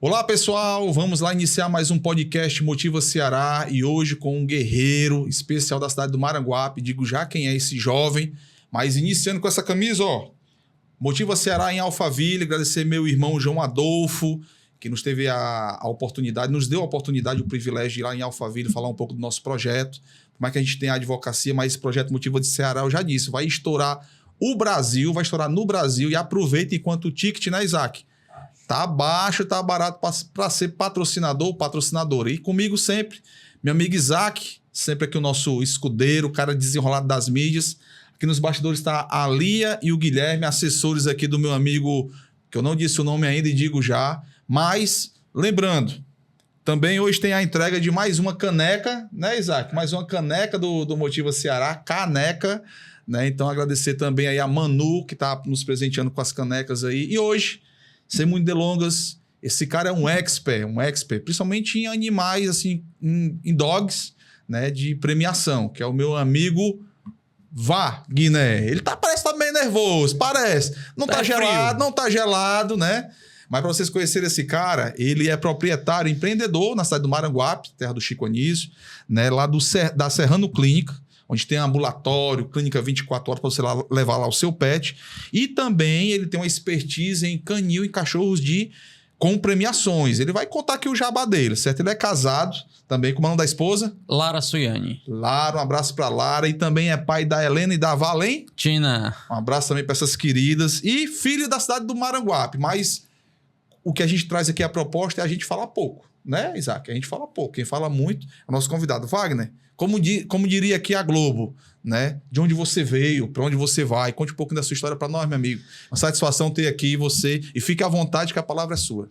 Olá, pessoal! Vamos lá iniciar mais um podcast Motiva Ceará e hoje com um guerreiro especial da cidade do Maranguape. Digo já quem é esse jovem, mas iniciando com essa camisa, ó. Motiva Ceará em Alphaville. Agradecer meu irmão João Adolfo, que nos teve a oportunidade, nos deu a oportunidade, o privilégio de ir lá em Alphaville falar um pouco do nosso projeto. Como é que a gente tem a advocacia, mas esse projeto Motiva de Ceará, eu já disse, vai estourar o Brasil, vai estourar no Brasil e aproveita enquanto o ticket, né, Isaac? Tá baixo, tá barato para ser patrocinador ou patrocinadora. E comigo sempre, meu amigo Isaac, sempre aqui o nosso escudeiro, o cara desenrolado das mídias. Aqui nos bastidores está a Lia e o Guilherme, assessores aqui do meu amigo, que eu não disse o nome ainda e digo já. Mas, lembrando, também hoje tem a entrega de mais uma caneca, né, Isaac? Mais uma caneca do Motiva Ceará, caneca, né? Então, agradecer também aí a Manu, que está nos presenteando com as canecas aí. E hoje, sem muitas delongas, esse cara é um expert, principalmente em animais, assim, em dogs, né, de premiação, que é o meu amigo Wagner. Ele parece estar meio nervoso, parece. Não tá gelado, não tá gelado, né? Mas para vocês conhecerem esse cara, ele é proprietário, empreendedor na cidade do Maranguape, terra do Chico Anísio, né, lá da Serrano Clínica, onde tem ambulatório, clínica 24 horas para você levar lá o seu pet. E também ele tem uma expertise em canil e cachorros com premiações. Ele vai contar aqui o jabá dele, certo? Ele é casado também com o nome da esposa? Lara Suyani. Lara, um abraço para Lara. E também é pai da Helena e da Valentina. Um abraço também para essas queridas. E filho da cidade do Maranguape. Mas o que a gente traz aqui, a proposta, é a gente falar pouco, né, Isaac? A gente fala pouco. Quem fala muito é o nosso convidado. Wagner, como diria aqui a Globo, né? De onde você veio, para onde você vai. Conte um pouco da sua história para nós, meu amigo. Uma satisfação ter aqui você. E fique à vontade que a palavra é sua.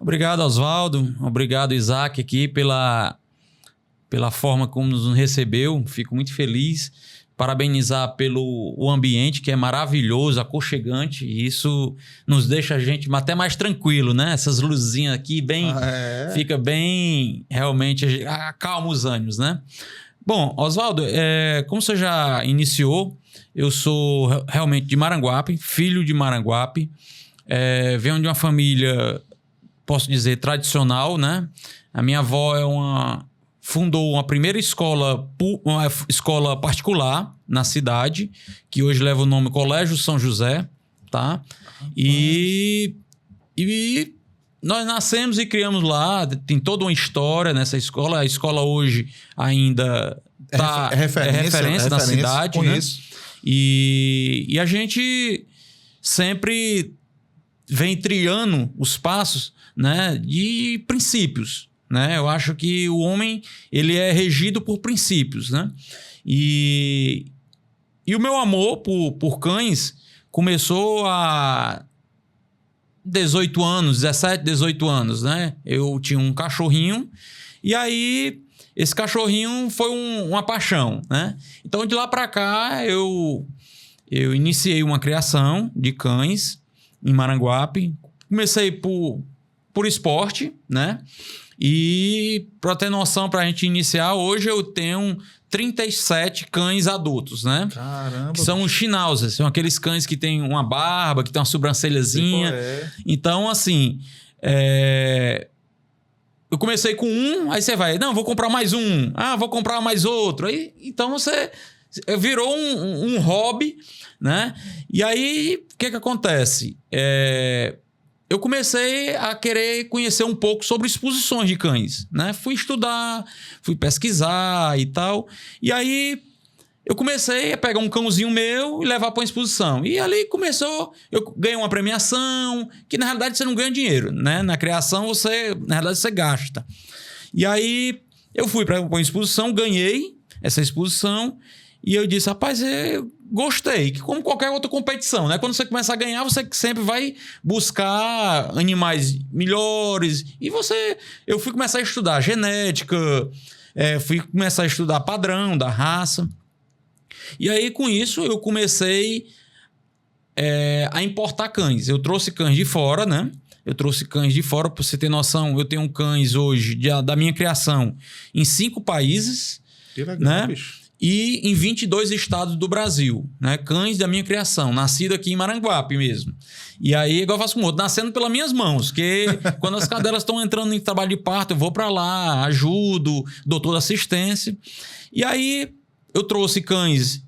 Obrigado, Oswaldo. Obrigado, Isaac, aqui pela forma como nos recebeu. Fico muito feliz. Parabenizar pelo ambiente, que é maravilhoso, aconchegante. E isso nos deixa a gente até mais tranquilo, né? Essas luzinhas aqui, fica bem... Realmente, acalma os ânimos, né? Bom, Oswaldo, como você já iniciou, eu sou realmente de Maranguape, filho de Maranguape. Venho de uma família, posso dizer, tradicional, né? A minha avó fundou uma primeira escola particular na cidade, que hoje leva o nome Colégio São José, tá? E nós nascemos e criamos lá, tem toda uma história nessa escola. A escola hoje ainda é referência na cidade, né? E a gente sempre vem triando os passos, né, de princípios, né? Eu acho que o homem, ele é regido por princípios, né? E o meu amor por cães começou a 18 anos, 17, 18 anos, né? Eu tinha um cachorrinho e aí esse cachorrinho foi uma paixão, né? Então de lá para cá eu iniciei uma criação de cães em Maranguape. Comecei por esporte, né? E para ter noção, para a gente iniciar, hoje eu tenho 37 cães adultos, né? Caramba! Que são os Schnauzers, são aqueles cães que tem uma barba, que tem uma sobrancelhazinha. Então, assim, eu comecei com um, aí você vai, não, vou comprar mais um, vou comprar mais outro. Aí, então você virou um hobby, né? E aí, o que acontece? Eu comecei a querer conhecer um pouco sobre exposições de cães, né? Fui estudar, fui pesquisar e tal. E aí eu comecei a pegar um cãozinho meu e levar para uma exposição. E ali começou, eu ganhei uma premiação, que na realidade você não ganha dinheiro, né? Na criação na realidade você gasta. E aí eu fui para uma exposição, ganhei essa exposição e eu disse, rapaz, eu gostei, que como qualquer outra competição, né? Quando você começa a ganhar, você sempre vai buscar animais melhores. E eu fui começar a estudar genética, fui começar a estudar padrão da raça. E aí, com isso, eu comecei a importar cães. Eu trouxe cães de fora, né? Para você ter noção, eu tenho cães hoje da minha criação em 5 países. Que legal, né? Bicho. e em 22 estados do Brasil, né? Cães da minha criação, nascido aqui em Maranguape mesmo. E aí, igual eu faço com o outro, nascendo pelas minhas mãos, que quando as cadelas estão entrando em trabalho de parto, eu vou para lá, ajudo, dou toda assistência. E aí, eu trouxe cães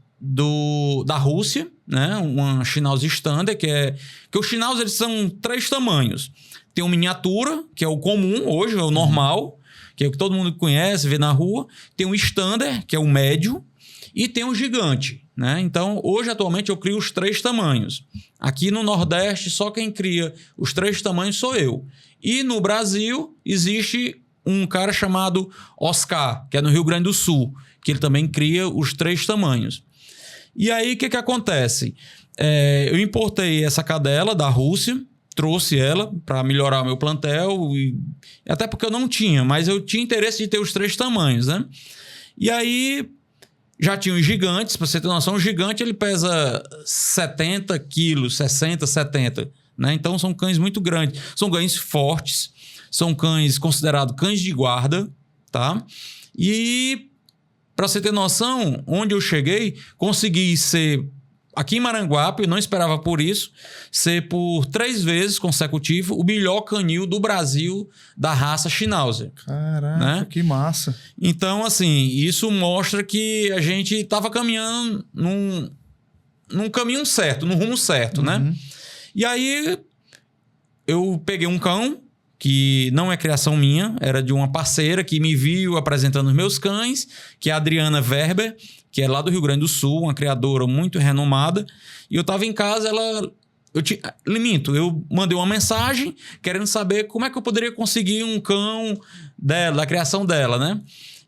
da Rússia, né? Uma Schnauzer Standard, que os Schnauzer eles são 3 tamanhos. Tem o miniatura, que é o comum hoje, é o normal, que é o que todo mundo conhece, vê na rua. Tem o Standard, que é o médio, e tem o gigante, né? Então, hoje, atualmente, eu crio os 3 tamanhos. Aqui no Nordeste, só quem cria os 3 tamanhos sou eu. E no Brasil, existe um cara chamado Oscar, que é no Rio Grande do Sul, que ele também cria os 3 tamanhos. E aí, o que acontece? Eu importei essa cadela da Rússia, trouxe ela para melhorar o meu plantel, até porque eu não tinha, mas eu tinha interesse de ter os 3 tamanhos, né? E aí, já tinha os gigantes, para você ter noção, o gigante ele pesa 70 quilos, 60, 70, né? Então, são cães muito grandes. São cães fortes, são cães considerados cães de guarda, tá? E, para você ter noção, onde eu cheguei, consegui ser... Aqui em Maranguape, eu não esperava por isso, ser por 3 vezes consecutivo o melhor canil do Brasil da raça Schnauzer. Caraca, né? Que massa. Então, assim, isso mostra que a gente estava caminhando num caminho certo, no rumo certo, né? E aí, eu peguei um cão, que não é criação minha, era de uma parceira que me viu apresentando os meus cães, que é a Adriana Werber, que é lá do Rio Grande do Sul, uma criadora muito renomada. E eu estava em casa, eu mandei uma mensagem querendo saber como é que eu poderia conseguir um cão dela, da criação dela, né?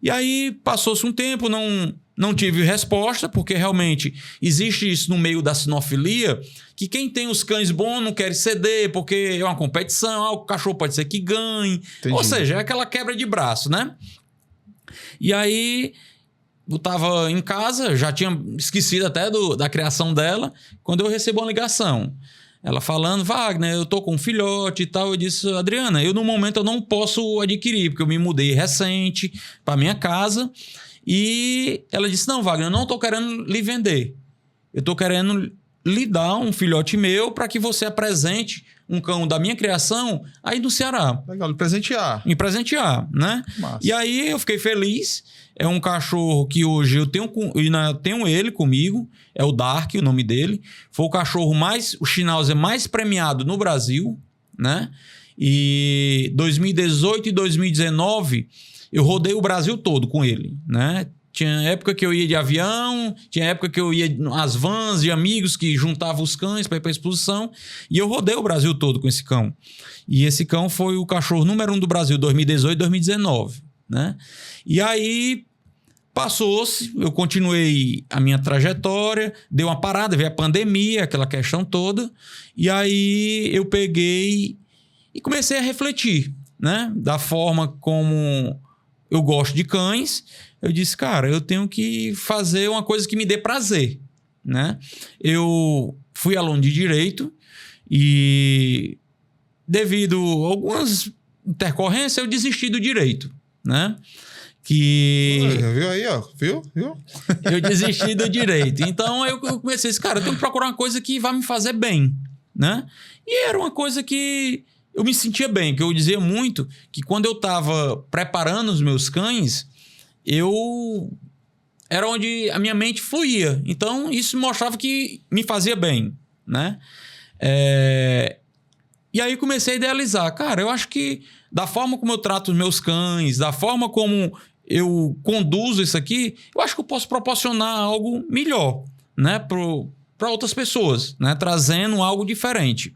E aí passou-se um tempo, não tive resposta, porque realmente existe isso no meio da sinofilia, que quem tem os cães bons não quer ceder, porque é uma competição, o cachorro pode ser que ganhe. Entendi. Ou seja, é aquela quebra de braço, né? E aí... eu estava em casa, já tinha esquecido até da criação dela, quando eu recebo uma ligação. Ela falando, Wagner, eu tô com um filhote e tal. Eu disse, Adriana, no momento eu não posso adquirir, porque eu me mudei recente para minha casa. E ela disse, não, Wagner, eu não tô querendo lhe vender. Eu tô querendo lhe dar um filhote meu para que você apresente um cão da minha criação aí no Ceará. Legal, me presentear, né? Massa. E aí eu fiquei feliz. É um cachorro que hoje eu tenho ele comigo. É o Dark, o nome dele. Foi o cachorro o Schnauzer mais premiado no Brasil, né? E 2018 e 2019 eu rodei o Brasil todo com ele, né? Tinha época que eu ia de avião, tinha época que eu ia nas vans de amigos que juntavam os cães para ir para a exposição. E eu rodei o Brasil todo com esse cão. E esse cão foi o cachorro número 1 do Brasil 2018 e 2019, né? E aí passou-se, eu continuei a minha trajetória, deu uma parada, veio a pandemia, aquela questão toda. E aí eu peguei e comecei a refletir, né? Da forma como eu gosto de cães. Eu disse, cara, eu tenho que fazer uma coisa que me dê prazer, né? Eu fui aluno de Direito e, devido a algumas intercorrências, eu desisti do Direito, né? Viu aí, ó? Viu? Eu desisti do Direito. Então, eu comecei a dizer, cara, eu tenho que procurar uma coisa que vai me fazer bem, né? E era uma coisa que eu me sentia bem, que eu dizia muito que quando eu estava preparando os meus cães, era onde a minha mente fluía. Então, isso mostrava que me fazia bem, né? E aí comecei a idealizar. Cara, eu acho que da forma como eu trato os meus cães, da forma como eu conduzo isso aqui, eu acho que eu posso proporcionar algo melhor, né? Para outras pessoas, né? Trazendo algo diferente.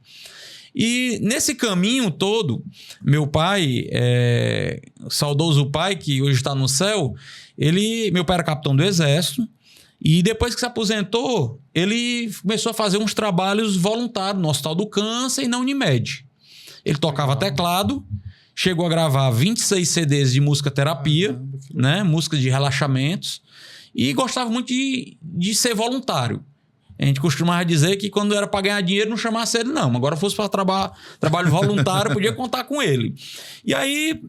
E nesse caminho todo, meu pai, saudoso pai, que hoje está no céu, meu pai era capitão do Exército, e depois que se aposentou, ele começou a fazer uns trabalhos voluntários no Hospital do Câncer e na Unimed. Ele tocava teclado, chegou a gravar 26 CDs de música terapia, né? Música de relaxamentos, e gostava muito de ser voluntário. A gente costumava dizer que quando era para ganhar dinheiro não chamasse ele, não. Agora fosse para trabalho voluntário, podia contar com ele. E aí,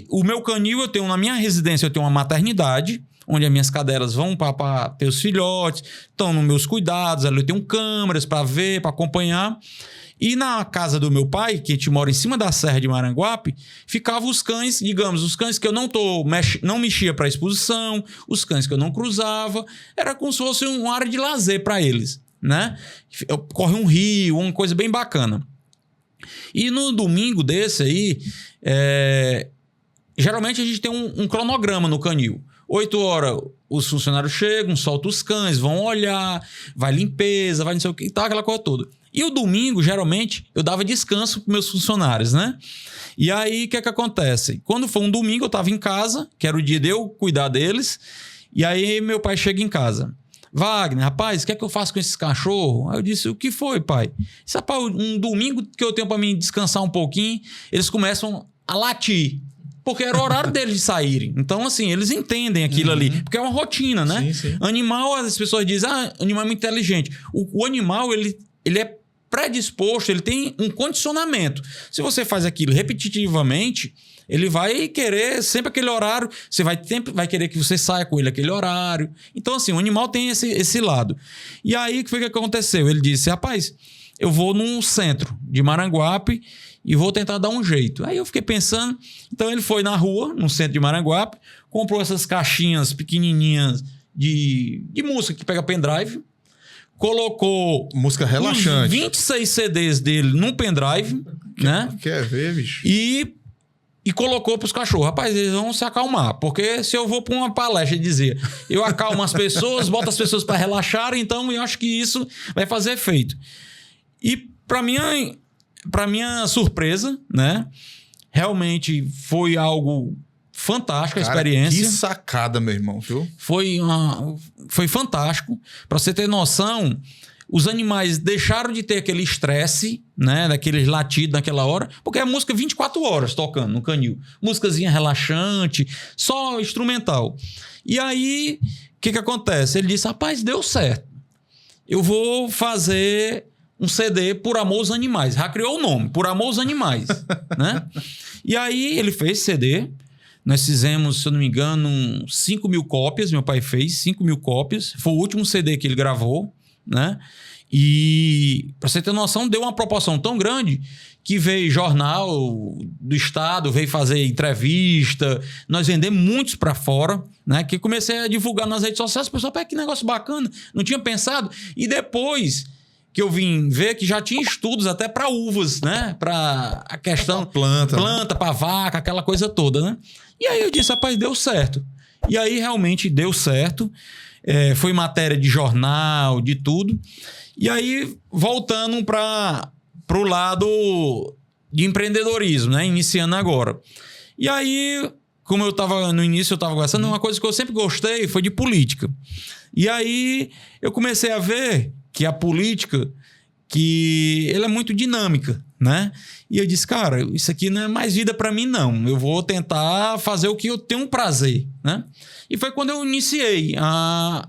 o meu canil, na minha residência, eu tenho uma maternidade, onde as minhas cadelas vão para ter os filhotes, estão nos meus cuidados, ali eu tenho câmeras para ver, para acompanhar. E na casa do meu pai, que a gente mora em cima da Serra de Maranguape, ficavam os cães, digamos, os cães que eu não mexia para exposição, os cães que eu não cruzava, era como se fosse uma área de lazer para eles, né? Corre um rio, uma coisa bem bacana. E no domingo desse aí, geralmente a gente tem um cronograma no canil. 8 horas os funcionários chegam, soltam os cães, vão olhar, vai limpeza, vai não sei o que, tá, aquela coisa toda. E o domingo, geralmente, eu dava descanso para meus funcionários, né? E aí, o que acontece? Quando foi um domingo, eu estava em casa, que era o dia de eu cuidar deles, e aí meu pai chega em casa. Wagner, rapaz, o que é que eu faço com esses cachorros? Aí eu disse, o que foi, pai? Disse, rapaz, um domingo que eu tenho para mim descansar um pouquinho, eles começam a latir. Porque era o horário deles de saírem. Então, assim, eles entendem aquilo ali. Porque é uma rotina, né? Sim, sim. Animal, as pessoas dizem, animal é muito inteligente. O animal, ele é predisposto, ele tem um condicionamento. Se você faz aquilo repetitivamente, ele vai querer sempre aquele horário, você vai querer que você saia com ele aquele horário. Então, assim, o animal tem esse lado. E aí, o que foi que aconteceu? Ele disse, rapaz, eu vou num centro de Maranguape e vou tentar dar um jeito. Aí eu fiquei pensando, então ele foi na rua, no centro de Maranguape, comprou essas caixinhas pequenininhas de música que pega pendrive, colocou música relaxante, 26 CDs dele num pendrive, né? Quer ver, bicho? E colocou para os cachorros. Rapaz, eles vão se acalmar. Porque se eu vou para uma palestra e dizer, eu acalmo as pessoas, boto as pessoas para relaxar, então eu acho que isso vai fazer efeito. E para minha surpresa, né? Realmente foi algo fantástico, a experiência. Que sacada, meu irmão, viu? Foi fantástico. Para você ter noção, os animais deixaram de ter aquele estresse, né? Daqueles latidos naquela hora, porque é música 24 horas tocando no canil. Músicazinha relaxante, só instrumental. E aí, o que acontece? Ele disse, rapaz, deu certo. Eu vou fazer um CD Por Amor aos Animais. Já criou o nome, Por Amor aos Animais, né? E aí, ele fez CD. Nós fizemos, se eu não me engano, 5.000 cópias. Meu pai fez 5.000 cópias. Foi o último CD que ele gravou, né? E, pra você ter noção, deu uma proporção tão grande que veio jornal do estado, veio fazer entrevista. Nós vendemos muitos para fora, né? Que comecei a divulgar nas redes sociais. O pessoal, que negócio bacana. Não tinha pensado. E depois que eu vim ver que já tinha estudos até para uvas, né? Para a questão planta, para vaca, aquela coisa toda, né? E aí eu disse, rapaz, deu certo. E aí realmente deu certo. Foi matéria de jornal, de tudo. E aí, voltando para o lado de empreendedorismo, né? Iniciando agora. E aí, como eu estava no início, eu estava conversando, uma coisa que eu sempre gostei foi de política. E aí, eu comecei a ver que a política, que ela é muito dinâmica, né? E eu disse, cara, isso aqui não é mais vida para mim, não. Eu vou tentar fazer o que eu tenho prazer, né? E foi quando eu iniciei a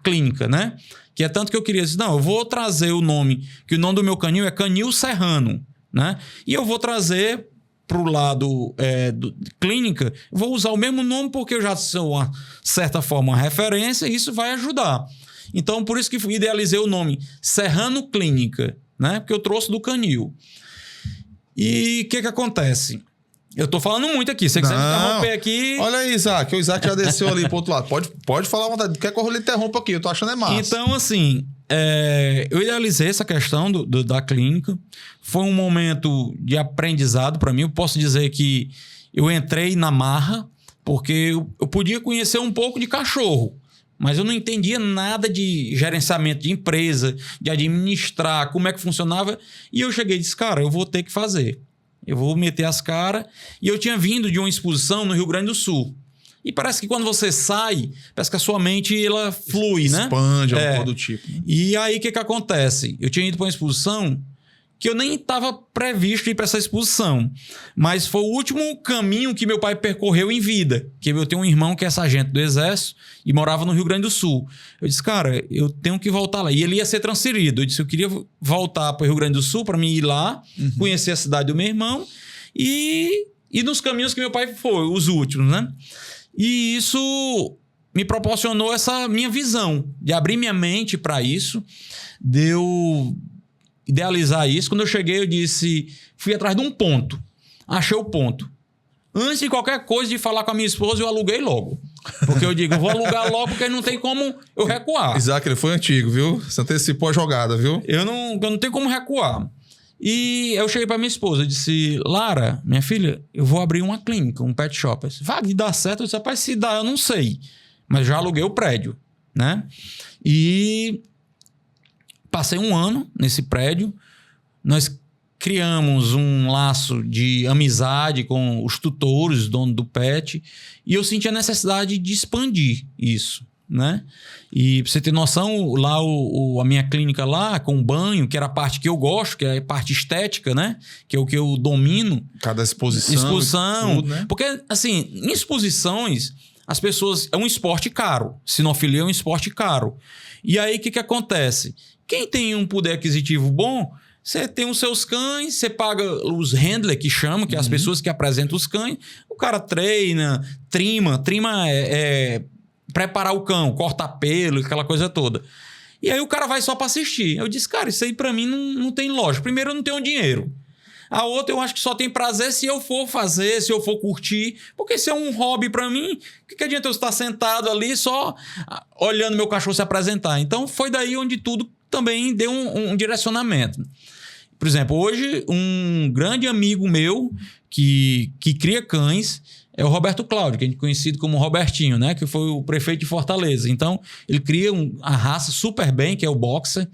clínica, né? Que é tanto que eu queria dizer, não, eu vou trazer o nome, que o nome do meu canil é Canil Serrano, né? E eu vou trazer para o lado clínica, vou usar o mesmo nome porque eu já sou, uma certa forma, uma referência e isso vai ajudar. Então, por isso que idealizei o nome Serrano Clínica, né? Porque eu trouxe do canil. E o que acontece? Eu tô falando muito aqui. Se você quiser me interromper aqui... Olha aí, Isaac. O Isaac já desceu ali pro outro lado. Pode falar à vontade. Quer que eu lhe interrompa aqui? Eu tô achando massa. Então, assim, eu idealizei essa questão da clínica. Foi um momento de aprendizado para mim. Eu posso dizer que eu entrei na marra porque eu podia conhecer um pouco de cachorro. Mas eu não entendia nada de gerenciamento de empresa, de administrar, como é que funcionava. E eu cheguei e disse, cara, eu vou ter que fazer. Eu vou meter as caras. E eu tinha vindo de uma exposição no Rio Grande do Sul. E parece que quando você sai, parece que a sua mente ela flui, né? Expande, alguma coisa do tipo. Né? E aí o que acontece? Eu tinha ido para uma exposição que eu nem estava previsto ir para essa exposição. Mas foi o último caminho que meu pai percorreu em vida. Que eu tenho um irmão que é sargento do Exército e morava no Rio Grande do Sul. Eu disse, cara, eu tenho que voltar lá. E ele ia ser transferido. Eu disse, eu queria voltar para o Rio Grande do Sul para mim ir lá, conhecer a cidade do meu irmão e nos caminhos que meu pai foi, os últimos, né? E isso me proporcionou essa minha visão, de abrir minha mente para isso, de eu idealizar isso. Quando eu cheguei, eu disse, fui atrás de um ponto, achei o ponto. Antes de qualquer coisa de falar com a minha esposa, eu aluguei logo. Porque eu digo, eu vou alugar logo porque não tem como eu recuar. Isaac, ele foi antigo, viu? Você antecipou a jogada, viu? Eu não tenho como recuar. E eu cheguei pra minha esposa, eu disse, Lara, minha filha, eu vou abrir uma clínica, um pet shop. Ela disse, vai dar certo? Eu disse, rapaz, se dá, eu não sei. Mas já aluguei o prédio, né? E passei 1 ano nesse prédio. Nós criamos um laço de amizade com os tutores, dono do pet. E eu senti a necessidade de expandir isso, né? E pra você ter noção, lá a minha clínica lá, com banho, que era a parte que eu gosto, que é a parte estética, né? Que é o que eu domino. Cada exposição. Tudo, né? Porque, assim, em exposições, as pessoas... É um esporte caro. Sinofilia é um esporte caro. E aí, o que acontece? Quem tem um poder aquisitivo bom... Você tem os seus cães, você paga os handler, que chamam, que é as pessoas que apresentam os cães. O cara treina, trima é preparar o cão, cortar pelo, aquela coisa toda. E aí o cara vai só para assistir. Eu disse, cara, isso aí para mim não tem lógica. Primeiro, eu não tenho dinheiro. A outra, eu acho que só tem prazer se eu for fazer, se eu for curtir. Porque se é um hobby para mim, o que adianta eu estar sentado ali só olhando meu cachorro se apresentar? Então, foi daí onde tudo também deu um direcionamento. Por exemplo, hoje um grande amigo meu que cria cães é o Roberto Cláudio, que a gente é conhecido como Robertinho, né? Que foi o prefeito de Fortaleza. Então, ele cria a raça super bem, que é o Boxer.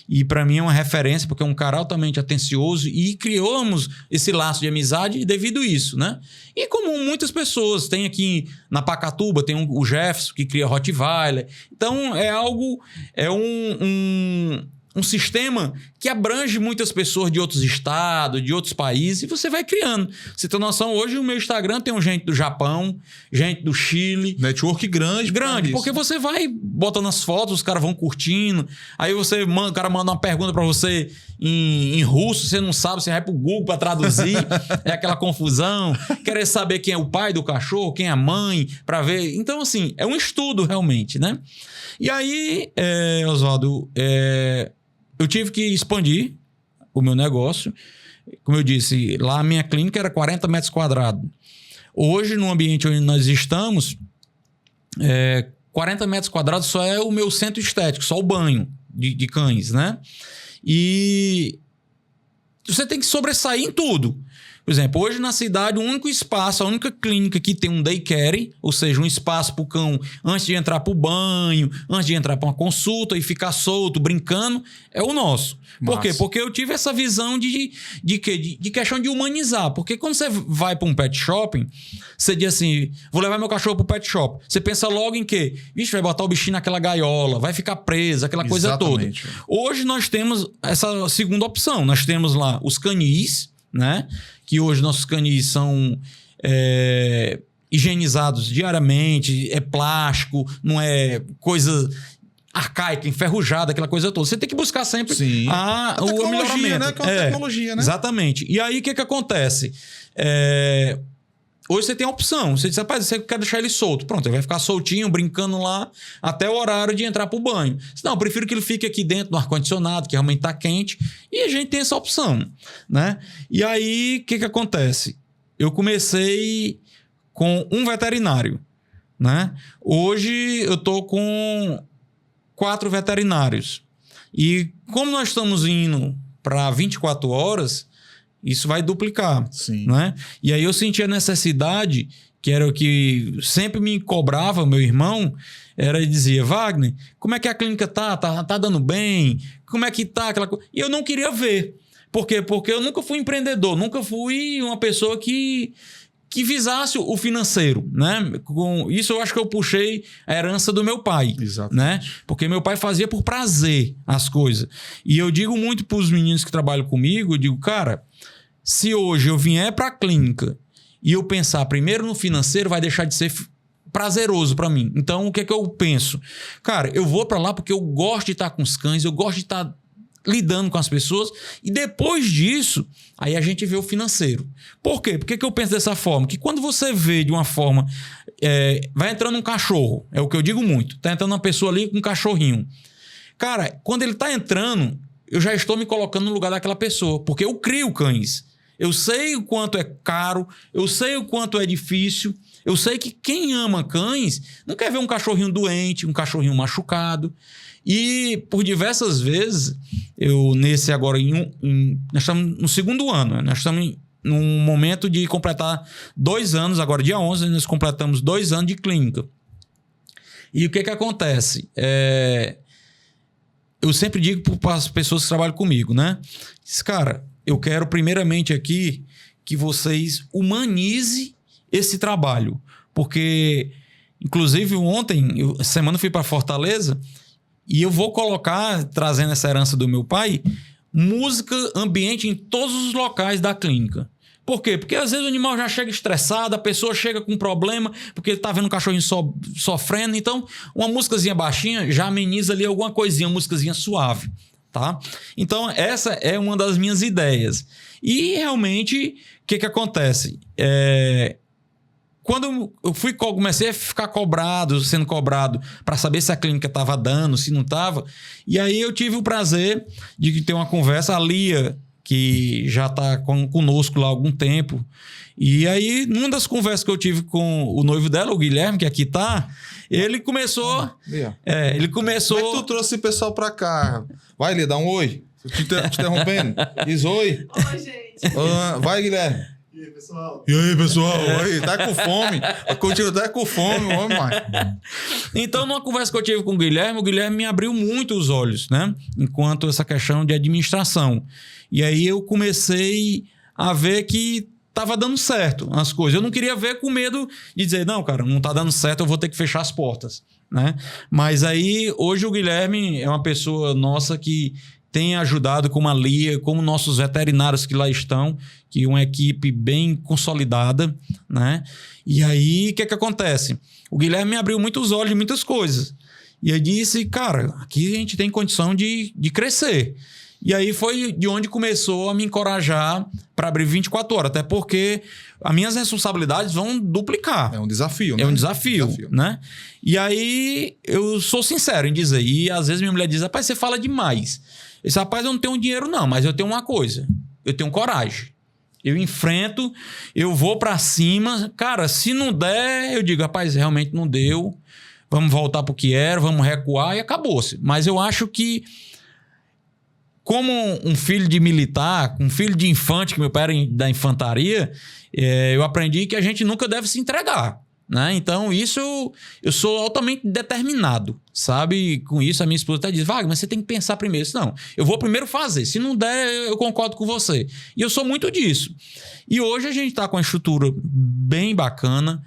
E para mim é uma referência, porque é um cara altamente atencioso. E criamos esse laço de amizade devido a isso, né? E como muitas pessoas, tem aqui na Pacatuba, tem o Jefferson, que cria Rottweiler. Então, é um sistema que abrange muitas pessoas de outros estados, de outros países, e você vai criando. Você tem noção, hoje o meu Instagram tem gente do Japão, gente do Chile. Network grande. Porque você vai botando as fotos, os caras vão curtindo, aí o cara manda uma pergunta pra você em russo, você não sabe, você vai pro Google pra traduzir, é aquela confusão, querer saber quem é o pai do cachorro, quem é a mãe, pra ver. Então, assim, é um estudo realmente, né? E aí, Oswaldo, eu tive que expandir o meu negócio. Como eu disse, lá a minha clínica era 40 metros quadrados. Hoje, no ambiente onde nós estamos, 40 metros quadrados só é o meu centro estético, só o banho de cães, né? E você tem que sobressair em tudo. Por exemplo, hoje na cidade, o único espaço, a única clínica que tem um daycare, ou seja, um espaço para o cão antes de entrar para o banho, antes de entrar para uma consulta e ficar solto, brincando, é o nosso. Por quê? Porque eu tive essa visão de questão de humanizar. Porque quando você vai para um pet shopping, você diz assim, vou levar meu cachorro para o pet shop. Você pensa logo em quê? Vixe, vai botar o bichinho naquela gaiola, vai ficar preso, aquela coisa toda. Hoje nós temos essa segunda opção. Nós temos lá os canis, né? Que hoje nossos canis são higienizados diariamente, é plástico, não é coisa arcaica, enferrujada, aquela coisa toda. Você tem que buscar sempre o melhoramento. Né? Que é uma tecnologia, né? Exatamente. E aí, o que acontece? Hoje você tem a opção. Você diz, rapaz, você quer deixar ele solto. Pronto, ele vai ficar soltinho, brincando lá, até o horário de entrar pro banho. Não, eu prefiro que ele fique aqui dentro do ar-condicionado, que realmente tá quente. E a gente tem essa opção, né? E aí, o que acontece? Eu comecei com um veterinário, né? Hoje eu tô com 4 veterinários. E como nós estamos indo para 24 horas... Isso vai duplicar, né? E aí eu senti a necessidade, que era o que sempre me cobrava meu irmão, era dizia, Wagner, como é que a clínica tá dando bem? Como é que tá aquela coisa? E eu não queria ver. Por quê? Porque eu nunca fui empreendedor, nunca fui uma pessoa que visasse o financeiro, né? Com isso eu acho que eu puxei a herança do meu pai, né? Porque meu pai fazia por prazer as coisas. E eu digo muito para os meninos que trabalham comigo, eu digo, cara, se hoje eu vier para a clínica e eu pensar primeiro no financeiro, vai deixar de ser prazeroso para mim. Então, o que é que eu penso? Cara, eu vou para lá porque eu gosto de estar com os cães, eu gosto de estar lidando com as pessoas, e depois disso, aí a gente vê o financeiro. Por quê? Por que eu penso dessa forma? Que quando você vê de uma forma vai entrando um cachorro, é o que eu digo muito. Tá entrando uma pessoa ali com um cachorrinho. Cara, quando ele tá entrando, eu já estou me colocando no lugar daquela pessoa, porque eu crio cães. Eu sei o quanto é caro, eu sei o quanto é difícil, eu sei que quem ama cães não quer ver um cachorrinho doente, um cachorrinho machucado. E por diversas vezes, nesse agora, nós estamos no segundo ano, né? Nós estamos num momento de completar 2 anos, agora dia 11, nós completamos 2 anos de clínica. E o que acontece? Eu sempre digo para as pessoas que trabalham comigo, né? Cara, eu quero primeiramente aqui que vocês humanizem esse trabalho. Porque, inclusive, semana eu fui para Fortaleza e eu vou colocar, trazendo essa herança do meu pai, música ambiente em todos os locais da clínica. Por quê? Porque às vezes o animal já chega estressado, a pessoa chega com um problema, porque ele tá vendo o cachorrinho sofrendo. Então, uma músicazinha baixinha já ameniza ali alguma coisinha, uma músicazinha suave, tá? Então, essa é uma das minhas ideias. E realmente, o que acontece? Quando eu comecei a ficar sendo cobrado para saber se a clínica estava dando, se não estava. E aí eu tive o prazer de ter uma conversa, a Lia, que já está conosco lá há algum tempo. E aí, numa das conversas que eu tive com o noivo dela, o Guilherme, que aqui está, ele começou... Como é que tu trouxe o pessoal para cá? Vai, Lia, dá um oi. Te interrompendo. Diz oi. Oi, gente. Vai, Guilherme. E aí, pessoal? Oi, tá com fome. Continua, tá com fome, homem, mais. Então, numa conversa que eu tive com o Guilherme me abriu muito os olhos, né? Enquanto essa questão de administração. E aí eu comecei a ver que tava dando certo as coisas. Eu não queria ver com medo de dizer, não, cara, não tá dando certo, eu vou ter que fechar as portas, né? Mas aí, hoje o Guilherme é uma pessoa nossa que tem ajudado, como a Lia, como nossos veterinários que lá estão, que é uma equipe bem consolidada, né? E aí, o que acontece? O Guilherme me abriu muitos olhos de muitas coisas. E eu disse, cara, aqui a gente tem condição de crescer. E aí foi de onde começou a me encorajar para abrir 24 horas, até porque as minhas responsabilidades vão duplicar. É um desafio, né? É um desafio, né? E aí, eu sou sincero em dizer, e às vezes minha mulher diz, rapaz, você fala demais. Eu disse, rapaz, eu não tenho dinheiro não, mas eu tenho uma coisa, eu tenho coragem. Eu enfrento, eu vou para cima. Cara, se não der, eu digo, rapaz, realmente não deu, vamos voltar para o que era, vamos recuar e acabou-se. Mas eu acho que, como um filho de militar, um filho de infante, que meu pai era da infantaria, eu aprendi que a gente nunca deve se entregar, né? Então, isso eu sou altamente determinado, sabe? Com isso, a minha esposa até diz, Wagner, mas você tem que pensar primeiro. Não, eu vou primeiro fazer. Se não der, eu concordo com você. E eu sou muito disso. E hoje a gente está com uma estrutura bem bacana.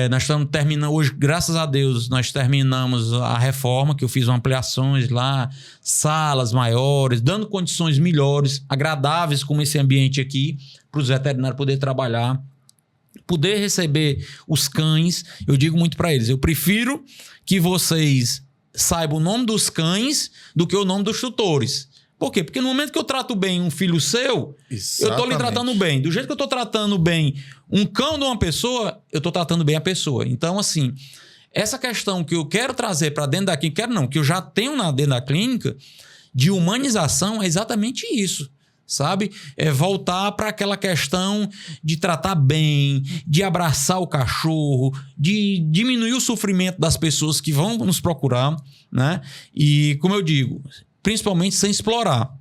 Nós estamos terminando hoje, graças a Deus, nós terminamos a reforma, que eu fiz ampliações lá, salas maiores, dando condições melhores, agradáveis como esse ambiente aqui, para os veterinários poderem trabalhar, poder receber os cães. Eu digo muito para eles, eu prefiro que vocês saibam o nome dos cães do que o nome dos tutores. Por quê? Porque no momento que eu trato bem um filho seu, Exatamente. eu estou lhe tratando bem. Do jeito que eu estou tratando bem um cão de uma pessoa, eu estou tratando bem a pessoa. Então, assim, essa questão que eu quero trazer para dentro da clínica, que eu já tenho dentro da clínica, de humanização, é exatamente isso, sabe? É voltar para aquela questão de tratar bem, de abraçar o cachorro, de diminuir o sofrimento das pessoas que vão nos procurar, né? E, como eu digo, principalmente sem explorar,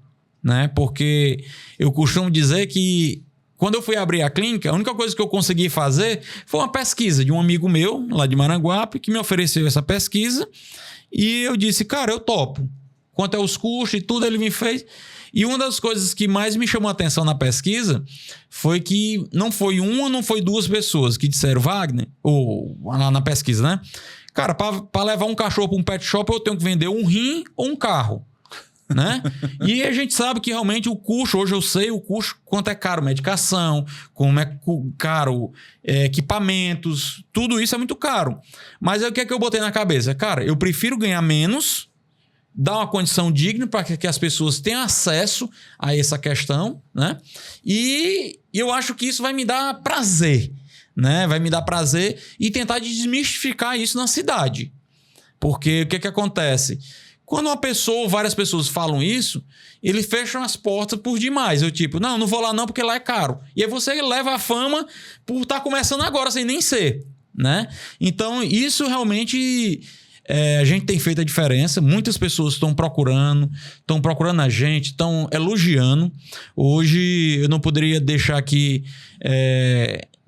né? Porque eu costumo dizer que quando eu fui abrir a clínica, a única coisa que eu consegui fazer foi uma pesquisa de um amigo meu, lá de Maranguape, que me ofereceu essa pesquisa, e eu disse, cara, eu topo. Quanto é os custos e tudo, ele me fez. E uma das coisas que mais me chamou a atenção na pesquisa foi que não foi uma, não foi duas pessoas que disseram, Wagner, ou lá na pesquisa, né? Cara, para levar um cachorro para um pet shop, eu tenho que vender um rim ou um carro. Né? E a gente sabe que realmente o custo, hoje eu sei o custo, quanto é caro medicação, como é caro equipamentos, tudo isso é muito caro. Mas aí o que é que eu botei na cabeça? Cara, eu prefiro ganhar menos, dar uma condição digna para que as pessoas tenham acesso a essa questão, né? E eu acho que isso vai me dar prazer, né? Vai me dar prazer e tentar desmistificar isso na cidade. Porque o que acontece? Quando uma pessoa ou várias pessoas falam isso, eles fecham as portas por demais. Eu tipo, não vou lá não porque lá é caro. E aí você leva a fama por estar começando agora sem nem ser, né? Então isso realmente... a gente tem feito a diferença. Muitas pessoas estão procurando a gente, estão elogiando. Hoje eu não poderia deixar aqui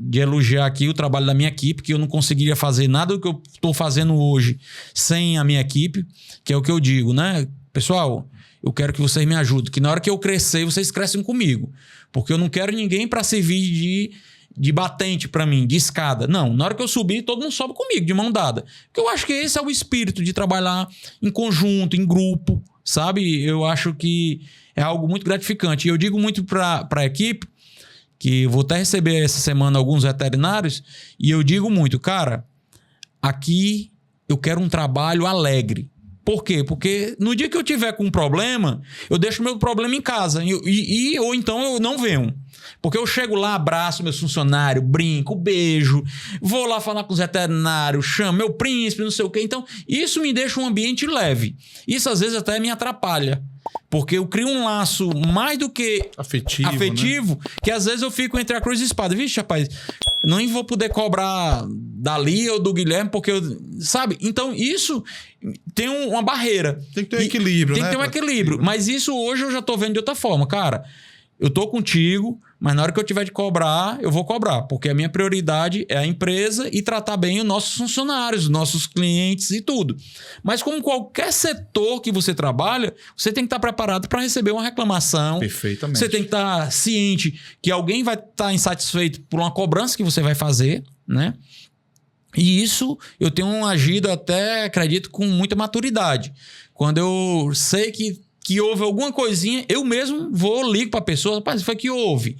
de elogiar aqui o trabalho da minha equipe, que eu não conseguiria fazer nada do que eu estou fazendo hoje sem a minha equipe, que é o que eu digo, né? Pessoal, eu quero que vocês me ajudem, que na hora que eu crescer, vocês crescem comigo. Porque eu não quero ninguém para servir de batente para mim, de escada. Não, na hora que eu subir, todo mundo sobe comigo, de mão dada. Porque eu acho que esse é o espírito de trabalhar em conjunto, em grupo, sabe? Eu acho que é algo muito gratificante. E eu digo muito para a equipe, que eu vou até receber essa semana alguns veterinários, e eu digo muito, cara, aqui eu quero um trabalho alegre. Por quê? Porque no dia que eu tiver com um problema, eu deixo meu problema em casa. Ou então eu não venho. Porque eu chego lá, abraço meus funcionários, brinco, beijo, vou lá falar com os veterinários, chamo meu príncipe, não sei o quê. Então, isso me deixa um ambiente leve. Isso às vezes até me atrapalha. Porque eu crio um laço mais do que afetivo, né? Que às vezes eu fico entre a cruz e a espada. Vixe, rapaz, não vou poder cobrar dali ou do Guilherme, porque sabe? Então, isso tem uma barreira. Tem que ter um equilíbrio, né? Tem que ter um equilíbrio. Mas isso hoje eu já tô vendo de outra forma. Cara, eu tô contigo, mas na hora que eu tiver de cobrar, eu vou cobrar. Porque a minha prioridade é a empresa e tratar bem os nossos funcionários, os nossos clientes e tudo. Mas como qualquer setor que você trabalha, você tem que estar preparado para receber uma reclamação. Perfeitamente. Você tem que estar ciente que alguém vai estar insatisfeito por uma cobrança que você vai fazer, né? E isso eu tenho agido até, acredito, com muita maturidade. Quando eu sei que houve alguma coisinha, eu mesmo ligo para a pessoa, rapaz, foi que houve.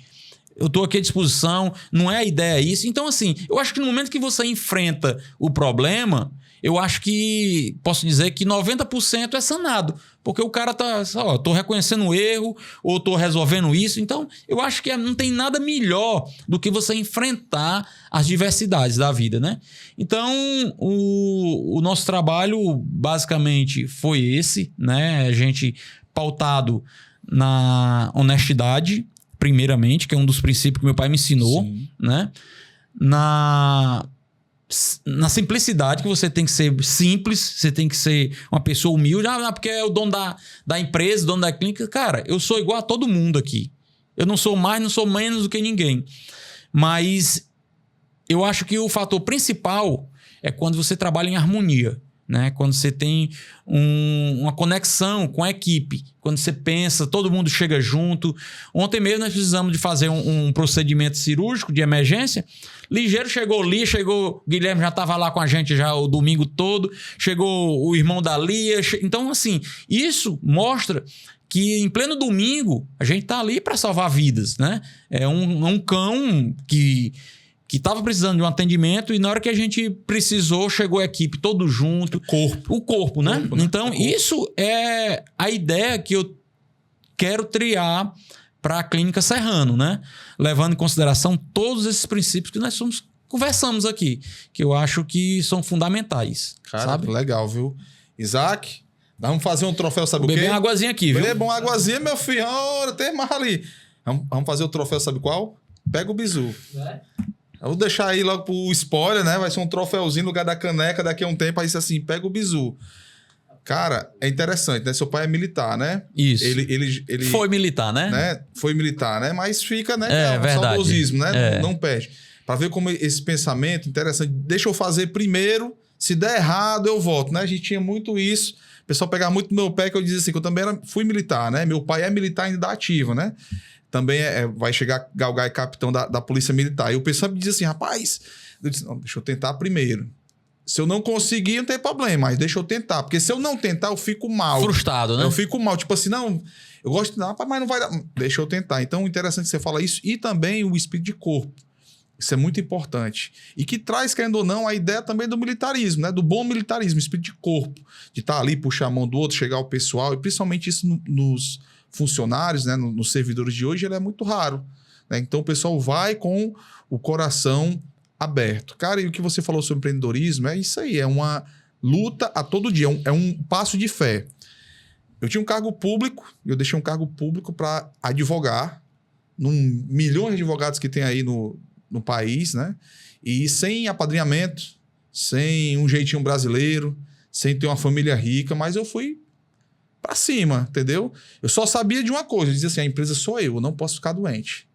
Eu estou aqui à disposição, não é a ideia isso. Então, assim, eu acho que no momento que você enfrenta o problema, eu acho que posso dizer que 90% é sanado. Porque o cara tá, tô reconhecendo o erro, ou tô resolvendo isso. Então, eu acho que não tem nada melhor do que você enfrentar as diversidades da vida, né? Então, o nosso trabalho basicamente foi esse, né? A gente pautado na honestidade, primeiramente, que é um dos princípios que meu pai me ensinou, sim, né? Na simplicidade, que você tem que ser simples, você tem que ser uma pessoa humilde. Porque é o dono da empresa, dono da clínica. Cara, eu sou igual a todo mundo aqui. Eu não sou mais, não sou menos do que ninguém. Mas eu acho que o fator principal é quando você trabalha em harmonia, né? Quando você tem uma conexão com a equipe, quando você pensa, todo mundo chega junto. Ontem mesmo nós precisamos de fazer um procedimento cirúrgico de emergência. Ligeiro chegou, o Guilherme já estava lá com a gente já o domingo todo, chegou o irmão da Lia. Então, assim, isso mostra que em pleno domingo a gente está ali para salvar vidas, né? É um cão que estava precisando de um atendimento e na hora que a gente precisou, chegou a equipe todo junto. O corpo, né? Então, isso é a ideia que eu quero triar para a Clínica Serrano, né? Levando em consideração todos esses princípios que nós conversamos aqui, que eu acho que são fundamentais. Cara, sabe? Legal, viu? Isaac, nós vamos fazer um troféu, sabe o quê? Beber uma aguazinha aqui, viu? Beber uma aguazinha, meu filho. Ora, tem mais ali. Vamos fazer o troféu, sabe qual? Pega o bizu. Eu vou deixar aí logo pro spoiler, né? Vai ser um troféuzinho no lugar da caneca daqui a um tempo. Aí diz assim, pega o bizu. Cara, é interessante, né? Seu pai é militar, né? Isso. Ele foi militar, né? Foi militar, né? Mas fica, né? É verdade. Saudosismo, né? Não perde. Pra ver como esse pensamento interessante. Deixa eu fazer primeiro. Se der errado, eu volto, né? A gente tinha muito isso. O pessoal pegava muito no meu pé, que eu dizia assim, que eu também fui militar, né? Meu pai é militar ainda da ativa, né? Também vai chegar galgar e capitão da Polícia Militar. E o pessoal me diz assim, rapaz, eu disse, não, deixa eu tentar primeiro. Se eu não conseguir, não tem problema, mas deixa eu tentar. Porque se eu não tentar, eu fico mal. Frustrado, né? Eu fico mal. Tipo assim, não, eu gosto de dar, mas não vai dar. Deixa eu tentar. Então, interessante que você fala isso. E também o espírito de corpo. Isso é muito importante. E que traz, querendo ou não, a ideia também do militarismo, né? Do bom militarismo, espírito de corpo. De estar ali, puxar a mão do outro, chegar ao pessoal. E principalmente isso nos funcionários, né? Nos servidores de hoje, ele é muito raro, né? Então, o pessoal vai com o coração aberto. Cara, e o que você falou sobre empreendedorismo é isso aí, é uma luta a todo dia, é um passo de fé. Eu tinha um cargo público, eu deixei um cargo público para advogar, num milhões de advogados que tem aí no país, né? E sem apadrinhamento, sem um jeitinho brasileiro, sem ter uma família rica, mas eu fui para cima, entendeu? Eu só sabia de uma coisa, eu dizia assim, a empresa sou eu não posso ficar doente.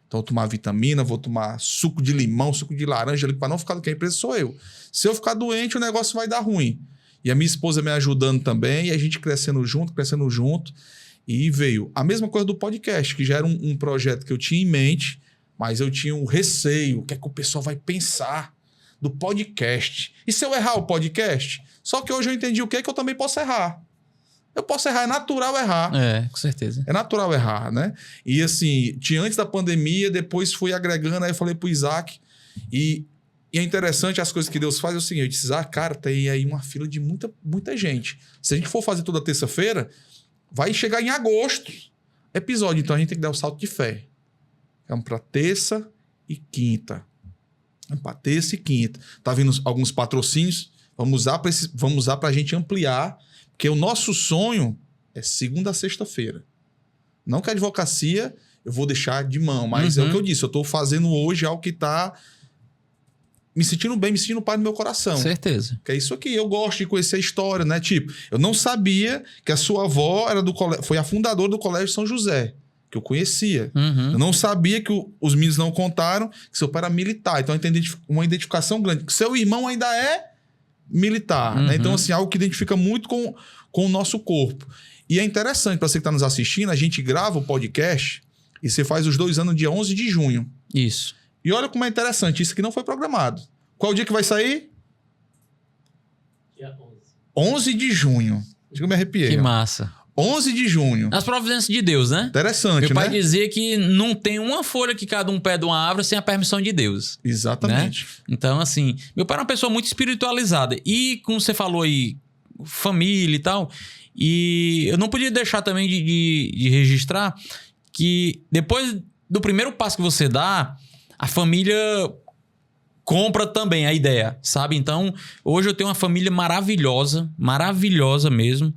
Então, eu vou tomar vitamina, vou tomar suco de limão, suco de laranja, para não ficar doente, a empresa sou eu. Se eu ficar doente, o negócio vai dar ruim. E a minha esposa me ajudando também, e a gente crescendo junto. E veio a mesma coisa do podcast, que já era um projeto que eu tinha em mente, mas eu tinha um receio, o que é que o pessoal vai pensar do podcast? E se eu errar o podcast? Só que hoje eu entendi o que é que eu também posso errar. Eu posso errar, é natural errar. É, com certeza. É natural errar, né? E assim, tinha antes da pandemia, depois fui agregando, aí eu falei pro Isaac, e é interessante as coisas que Deus faz, é o seguinte, eu disse, Isaac, cara, tem aí uma fila de muita gente. Se a gente for fazer toda terça-feira, vai chegar em agosto episódio, então a gente tem que dar o salto de fé. Vamos para terça e quinta. Vamos para terça e quinta. Tá vindo alguns patrocínios, vamos usar para a gente ampliar, porque o nosso sonho é segunda a sexta-feira. Não que a advocacia eu vou deixar de mão, mas é o que eu disse, eu estou fazendo hoje algo que está me sentindo bem, me sentindo pai no meu coração. Certeza. Que é isso aqui, eu gosto de conhecer a história, né? Tipo, eu não sabia que a sua avó era foi a fundadora do Colégio São José, que eu conhecia. Eu não sabia que os meninos não contaram que seu pai era militar. Então, tem uma identificação grande. Que seu irmão ainda é militar, né? Então, assim, algo que identifica muito com o nosso corpo. E é interessante, para você que está nos assistindo, a gente grava o podcast e você faz os 2 anos dia 11 de junho. Isso. E olha como é interessante, isso aqui não foi programado. Qual o dia que vai sair? Dia 11. 11 de junho. Diga, eu me arrepiei. Que ó. massa. 11 de junho. As providências de Deus, né? Interessante, Meu pai né? dizia que não tem uma folha que cada um pé de uma árvore sem a permissão de Deus. Exatamente. Né? Então, assim, meu pai era uma pessoa muito espiritualizada. E, como você falou aí, família e tal, e eu não podia deixar também de registrar que depois do primeiro passo que você dá, a família compra também a ideia, sabe? Então, hoje eu tenho uma família maravilhosa mesmo.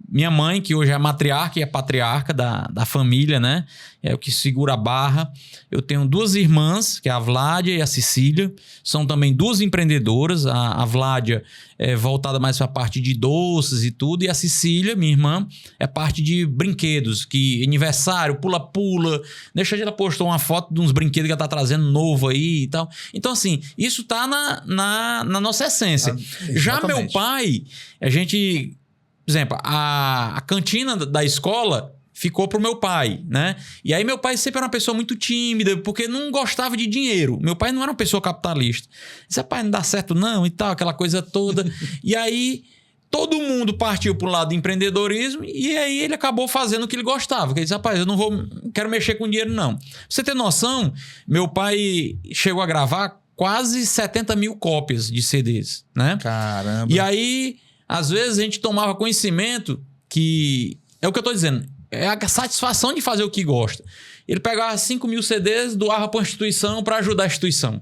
Minha mãe, que hoje é a matriarca e a patriarca da família, né? É o que segura a barra. Eu tenho 2 irmãs, que é a Vládia e a Cecília. São também 2 empreendedoras. A Vládia é voltada mais para a parte de doces e tudo. E a Cecília, minha irmã, é a parte de brinquedos, que aniversário, pula-pula. Deixa ela postou uma foto de uns brinquedos que ela tá trazendo novo aí e tal. Então, assim, isso tá na nossa essência. Já meu pai, a gente... Por exemplo, a cantina da escola ficou pro meu pai, né? E aí meu pai sempre era uma pessoa muito tímida, porque não gostava de dinheiro. Meu pai não era uma pessoa capitalista. Disse, pai, não dá certo não e tal, aquela coisa toda. E aí todo mundo partiu pro lado do empreendedorismo e aí ele acabou fazendo o que ele gostava. Ele disse, rapaz, eu não quero mexer com dinheiro não. Pra você ter noção, meu pai chegou a gravar quase 70 mil cópias de CDs, né? Caramba. E aí... Às vezes a gente tomava conhecimento que... É o que eu tô dizendo. É a satisfação de fazer o que gosta. Ele pegava 5 mil CDs, doava para uma instituição para ajudar a instituição.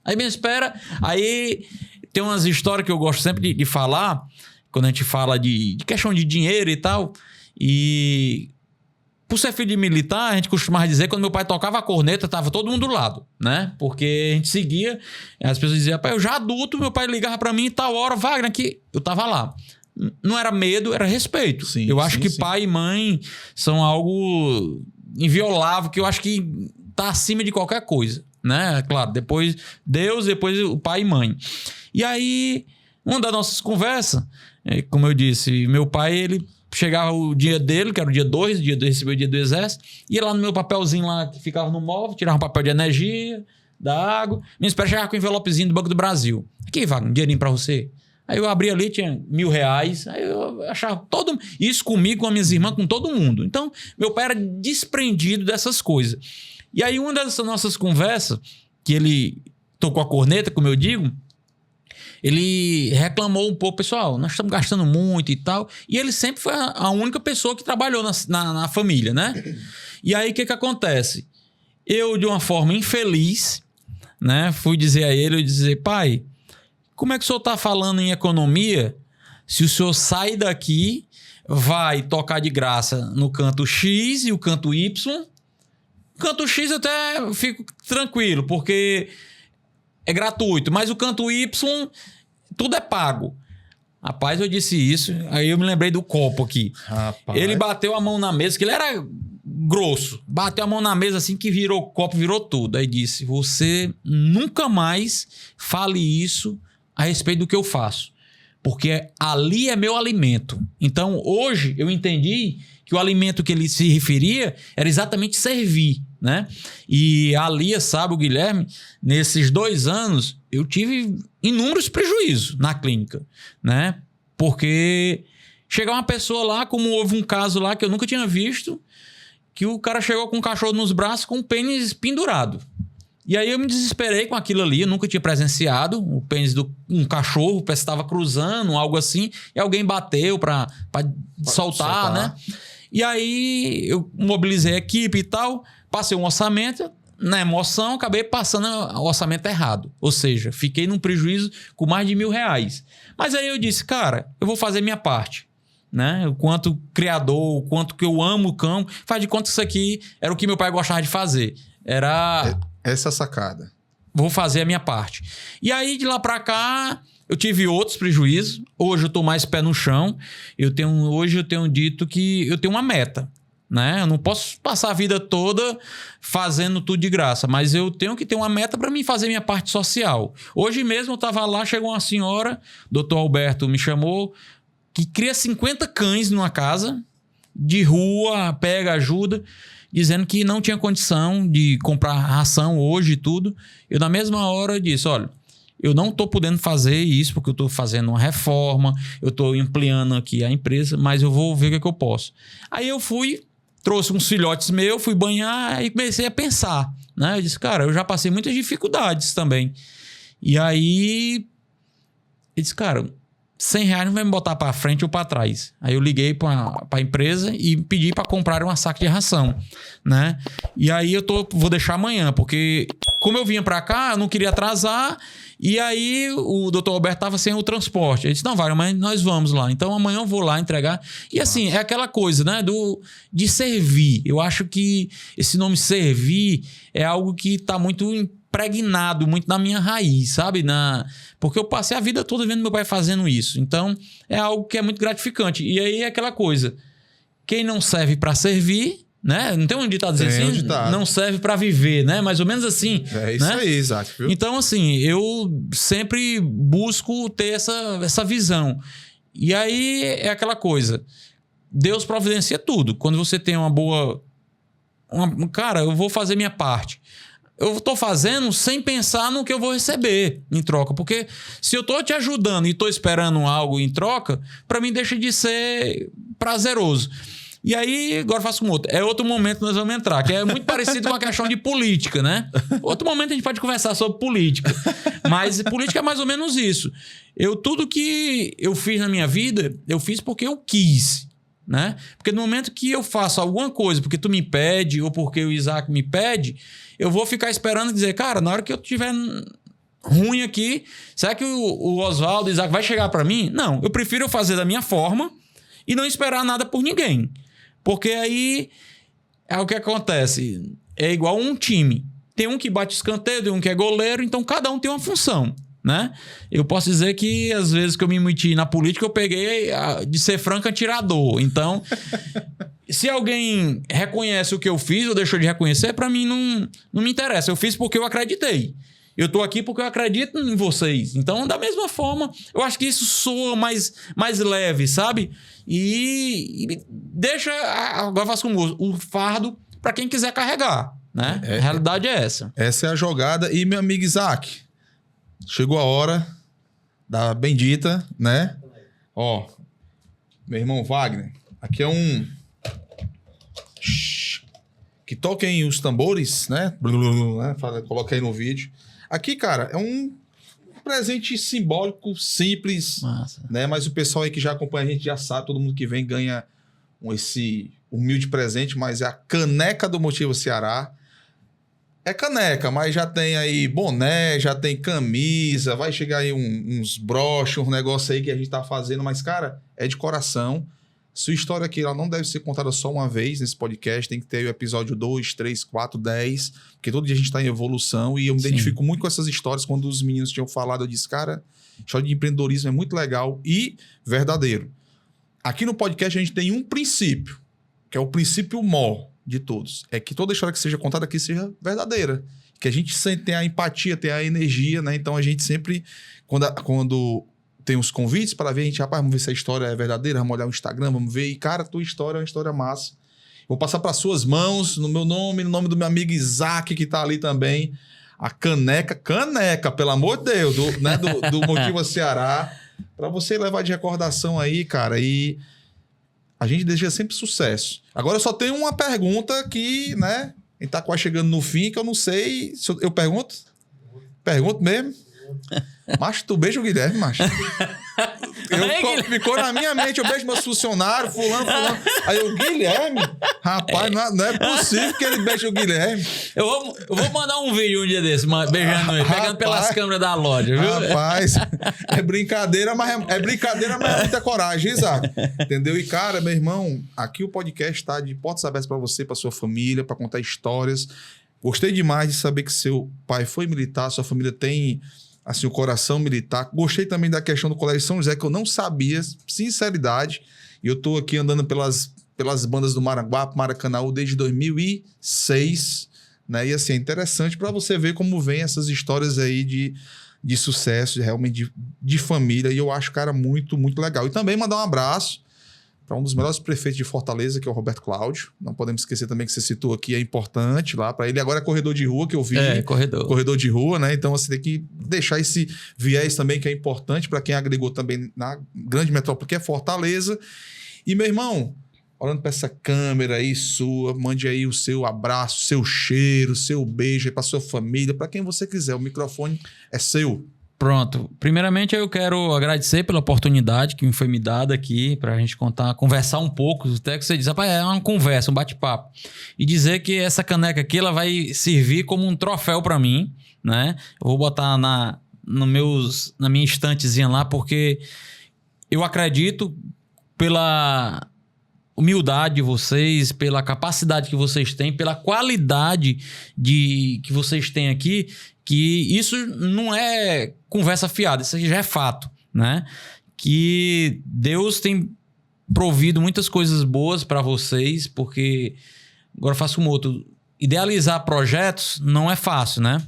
Aí me espera... Aí tem umas histórias que eu gosto sempre de falar, quando a gente fala de questão de dinheiro e tal. E... Por ser filho de militar, a gente costumava dizer que quando meu pai tocava a corneta, tava todo mundo do lado, né? Porque a gente seguia, as pessoas diziam, pai, eu já adulto, meu pai ligava pra mim e tal hora, Wagner, que eu tava lá. Não era medo, era respeito. Sim, eu acho que sim. pai e mãe são algo inviolável, que eu acho que tá acima de qualquer coisa, né? Claro, depois Deus, depois o pai e mãe. E aí, uma das nossas conversas, como eu disse, meu pai, ele... Chegava o dia dele, que era o dia 2, dia de receber o dia do exército, ia lá no meu papelzinho lá que ficava no móvel, tirava um papel de energia, da água, me espera chegar com o envelopezinho do Banco do Brasil. Aqui, Wagner, um dinheirinho pra você. Aí eu abri ali, tinha R$1.000, aí eu achava isso comigo, com as minhas irmãs, com todo mundo. Então, meu pai era desprendido dessas coisas. E aí, uma dessas nossas conversas, que ele tocou a corneta, como eu digo, ele reclamou um pouco, pessoal, nós estamos gastando muito e tal. E ele sempre foi a única pessoa que trabalhou na família, né? E aí, o que acontece? Eu, de uma forma infeliz, né? Fui dizer a ele, pai, como é que o senhor está falando em economia se o senhor sai daqui, vai tocar de graça no canto X e o canto Y? O canto X eu até fico tranquilo, porque é gratuito, mas o canto Y, tudo é pago. Rapaz, eu disse isso, aí eu me lembrei do copo aqui. Rapaz. Ele bateu a mão na mesa, que ele era grosso. Bateu a mão na mesa assim que virou copo, virou tudo. Aí disse, você nunca mais fale isso a respeito do que eu faço. Porque ali é meu alimento. Então, hoje, eu entendi que o alimento que ele se referia era exatamente servir, né? E a Lia sabe, o Guilherme, nesses 2 anos, eu tive inúmeros prejuízos na clínica, né? Porque chegou uma pessoa lá, como houve um caso lá que eu nunca tinha visto, que o cara chegou com um cachorro nos braços com o pênis pendurado. E aí eu me desesperei com aquilo ali, eu nunca tinha presenciado o pênis de um cachorro, parece que estava cruzando, algo assim, e alguém bateu para soltar, né? E aí eu mobilizei a equipe e tal, passei um orçamento, na emoção acabei passando o orçamento errado. Ou seja, fiquei num prejuízo com mais de R$1.000. Mas aí eu disse, cara, eu vou fazer minha parte. Né? O quanto criador, o quanto que eu amo o cão, faz de conta que isso aqui era o que meu pai gostava de fazer. Era... Essa sacada. Vou fazer a minha parte. E aí, de lá pra cá, eu tive outros prejuízos. Hoje eu tô mais pé no chão. Hoje eu tenho dito que eu tenho uma meta, né? Eu não posso passar a vida toda fazendo tudo de graça, mas eu tenho que ter uma meta para mim fazer minha parte social. Hoje mesmo eu tava lá, chegou uma senhora, doutor Alberto me chamou, que cria 50 cães numa casa, de rua, pega, ajuda, dizendo que não tinha condição de comprar ração hoje e tudo. Eu, na mesma hora, disse, olha, eu não estou podendo fazer isso porque eu estou fazendo uma reforma, eu estou ampliando aqui a empresa, mas eu vou ver o que eu posso. Aí eu fui, trouxe uns filhotes meus, fui banhar e comecei a pensar, né? Eu disse, cara, eu já passei muitas dificuldades também. E aí, eu disse, cara, R$100 não vai me botar para frente ou para trás. Aí eu liguei para a empresa e pedi para comprar uma saca de ração, né? E aí vou deixar amanhã, porque como eu vinha para cá, eu não queria atrasar, e aí o doutor Alberto estava sem o transporte. Ele disse, não, Wagner, mas nós vamos lá. Então amanhã eu vou lá entregar. E assim, é aquela coisa, né? De servir. Eu acho que esse nome servir é algo que está muito impregnado, muito na minha raiz, sabe? Porque eu passei a vida toda vendo meu pai fazendo isso. Então, é algo que é muito gratificante. E aí é aquela coisa, quem não serve para servir, né? Não tem um ditado dizendo assim? Não serve para viver, né? Mais ou menos assim. É isso, né? Aí, Isaac. Viu? Então, assim, eu sempre busco ter essa visão. E aí é aquela coisa, Deus providencia tudo. Quando você tem uma boa... Cara, eu vou fazer minha parte. Eu tô fazendo sem pensar no que eu vou receber em troca. Porque se eu tô te ajudando e tô esperando algo em troca, para mim deixa de ser prazeroso. E aí, agora eu faço com outro. É outro momento que nós vamos entrar, que é muito parecido com a questão de política, né? Outro momento a gente pode conversar sobre política. Mas política é mais ou menos isso. Tudo que eu fiz na minha vida, eu fiz porque eu quis, né? Porque no momento que eu faço alguma coisa porque tu me pede ou porque o Isaac me pede, eu vou ficar esperando e dizer, cara, na hora que eu tiver ruim aqui, será que o Oswaldo, o Isaac vai chegar para mim? Não, eu prefiro fazer da minha forma e não esperar nada por ninguém. Porque aí é o que acontece. É igual um time. Tem um que bate escanteio, tem um que é goleiro, então cada um tem uma função, né? Eu posso dizer que às vezes que eu me meti na política, eu peguei de ser franco atirador. Então, se alguém reconhece o que eu fiz ou deixou de reconhecer, para mim não me interessa. Eu fiz porque eu acreditei. Eu tô aqui porque eu acredito em vocês. Então, da mesma forma, eu acho que isso soa mais leve, sabe? E deixa, agora faço com o fardo para quem quiser carregar, né? A realidade é essa. Essa é a jogada. E, meu amigo Isaac, chegou a hora da bendita, né? Ó, meu irmão Wagner, aqui é um... que toquem os tambores, né? Coloca aí no vídeo. Aqui, cara, é um presente simbólico, simples, né? Mas o pessoal aí que já acompanha a gente já sabe, todo mundo que vem ganha esse humilde presente, mas é a caneca do Motiva Ceará. É caneca, mas já tem aí boné, já tem camisa, vai chegar aí uns broches, um negócio aí que a gente tá fazendo, mas, cara, é de coração. Sua história aqui, ela não deve ser contada só uma vez nesse podcast, tem que ter o episódio 2, 3, 4, 10, porque todo dia a gente tá em evolução e eu me identifico muito com essas histórias. Quando os meninos tinham falado, eu disse, cara, história de empreendedorismo é muito legal e verdadeiro. Aqui no podcast a gente tem um princípio, que é o princípio maior de todos. É que toda história que seja contada aqui seja verdadeira. Que a gente sempre tem a empatia, tem a energia, né? Então a gente sempre, quando tem os convites para ver, a gente, rapaz, vamos ver se a história é verdadeira, vamos olhar o Instagram, vamos ver. E, cara, tua história é uma história massa. Vou passar para suas mãos, no meu nome, no nome do meu amigo Isaac, que tá ali também. A caneca, pelo amor de Deus, do Motiva Ceará, para você levar de recordação aí, cara, e a gente deseja sempre sucesso. Agora eu só tenho uma pergunta que, né, a gente tá quase chegando no fim, que eu não sei se eu pergunto? Pergunto mesmo? Macho, tu beija o Guilherme, macho? Ficou na minha mente, eu beijo meus funcionários, fulano. Aí o Guilherme, rapaz, não é possível que ele beije o Guilherme. Eu vou mandar um vídeo um dia desse, beijando ele, pegando pelas câmeras da loja, viu? Rapaz, é brincadeira, mas é muita coragem, Isaac. Entendeu? E, cara, meu irmão, aqui o podcast tá de portas abertas pra você, pra sua família, pra contar histórias. Gostei demais de saber que seu pai foi militar, sua família tem, assim, o coração militar. Gostei também da questão do Colégio São José, que eu não sabia, sinceridade. E eu tô aqui andando pelas bandas do Maranguape, Maracanaú, desde 2006, né? E, assim, é interessante para você ver como vem essas histórias aí de sucesso, realmente de família. E eu acho, cara, muito, muito legal. E também mandar um abraço para um dos melhores prefeitos de Fortaleza, que é o Roberto Cláudio. Não podemos esquecer também que você citou aqui, é importante lá para ele. Agora é corredor de rua, que eu vi. É, corredor de rua, né? Então você tem que deixar esse viés também, que é importante para quem agregou também na grande metrópole, que é Fortaleza. E, meu irmão, olhando para essa câmera aí sua, mande aí o seu abraço, seu cheiro, seu beijo aí para sua família, para quem você quiser. O microfone é seu. Pronto. Primeiramente, eu quero agradecer pela oportunidade que me foi me dada aqui pra gente conversar um pouco. Até que você diz, rapaz, é uma conversa, um bate-papo. E dizer que essa caneca aqui, ela vai servir como um troféu pra mim, né? Eu vou botar na minha estantezinha lá, porque eu acredito pela humildade de vocês, pela capacidade que vocês têm, pela qualidade que vocês têm aqui, que isso não é conversa fiada, isso já é fato, né? Que Deus tem provido muitas coisas boas para vocês, porque agora eu faço um outro. Idealizar projetos não é fácil, né?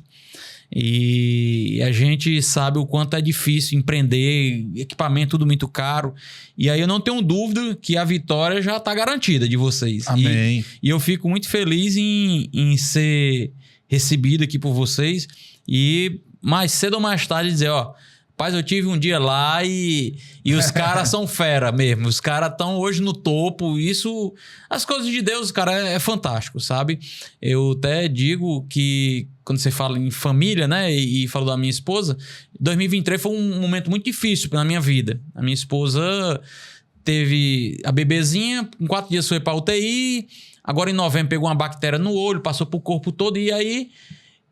E a gente sabe o quanto é difícil empreender, equipamento tudo muito caro. E aí eu não tenho dúvida que a vitória já está garantida de vocês. Amém. E eu fico muito feliz em ser recebido aqui por vocês. E mais cedo ou mais tarde dizer, ó, rapaz, eu tive um dia lá e os caras são fera mesmo. Os caras estão hoje no topo. Isso, as coisas de Deus, cara, é fantástico, sabe? Eu até digo que quando você fala em família, né, e falo da minha esposa, 2023 foi um momento muito difícil na minha vida. A minha esposa teve a bebezinha, em 4 dias foi pra UTI, agora em novembro pegou uma bactéria no olho, passou pro corpo todo, e aí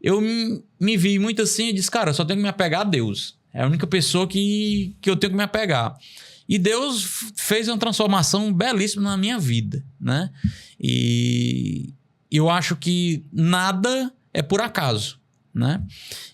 eu me vi muito assim e disse, cara, eu só tenho que me apegar a Deus. É a única pessoa que eu tenho que me apegar. E Deus fez uma transformação belíssima na minha vida, né? E eu acho que nada é por acaso, né?